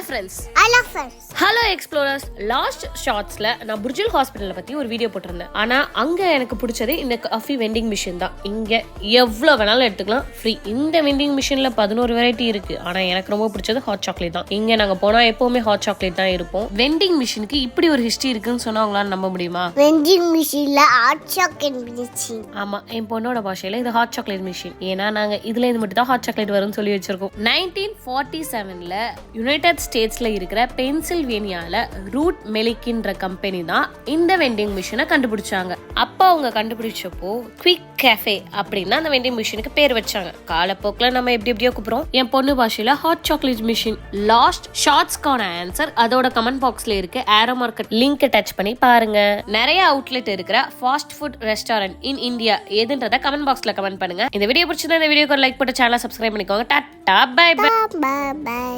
friends. Hello friends. Hello explorers. Last shotsல நான் Burjeel Hospital பத்தி ஒரு வீடியோ போட்டிருந்தேன். ஆனா அங்க எனக்கு பிடிச்சது இந்த காஃபி வெண்டிங் மிஷின் தான். இங்க எவ்வளவு வேணாலும் எடுத்துக்கலாம் ஃப்ரீ. இந்த வெண்டிங் மிஷின்ல 11 வெரைட்டி இருக்கு. ஆனா எனக்கு ரொம்ப பிடிச்சது ஹாட் சாக்லேட் தான். இங்க நாங்க போனா எப்பவுமே ஹாட் சாக்லேட் தான் இருப்போம். வெண்டிங் மிஷினுக்கு இப்படி ஒரு ஹிஸ்டரி இருக்குன்னு சொன்னா உங்களால நம்ப முடியுமா? வெண்டிங் மிஷின்ல ஹாட் சாக்லேட் மிஷின். ஆமா, என் பொண்ணோட பாஷையில இது ஹாட் சாக்லேட் மிஷின். ஏன்னா நாங்க இதுல இது மட்டும் தான் ஹாட் சாக்லேட் வரும்னு சொல்லி வச்சிருக்கோம். 1947ல யுனைடெட் ஸ்டேட்ஸ்ல இருக்கிற பென்சில்வேனியால ரூட் மெலிக்கின்ற கம்பெனி தான் இந்த வெண்டிங் மிஷினை கண்டுபிடிச்சாங்க. அப்ப அவங்க கண்டுபிடிச்சப்போ குவிக் கேஃபே அப்படின்னு அந்த வெண்டிங் மிஷினுக்கு பேர் வச்சாங்க. காலப்போக்கில் நம்ம எப்படி எப்படியோ கூப்பிடுறோம். என் பொண்ணு பாஷையில ஹாட் சாக்லேட் மிஷின். லாஸ்ட் ஷார்ட்ஸ்க்கான ஆன்சர் அதோட கமெண்ட் பாக்ஸ்ல இருக்கு. ஏரோ மார்க்கெட் லிங்க் டச் பண்ணி பாருங்க. நிறைய அவுட்லெட் இருக்கிற fast food restaurant in India எதுன்றத கமெண்ட் பாக்ஸ்ல கமெண்ட் பண்ணுங்க. இந்த வீடியோ பிடிச்சிருந்தா இந்த வீடியோக்கு ஒரு லைக் போட்டு சேனலை சப்ஸ்கிரைப் பண்ணிக்கோங்க. டாடா பை பை.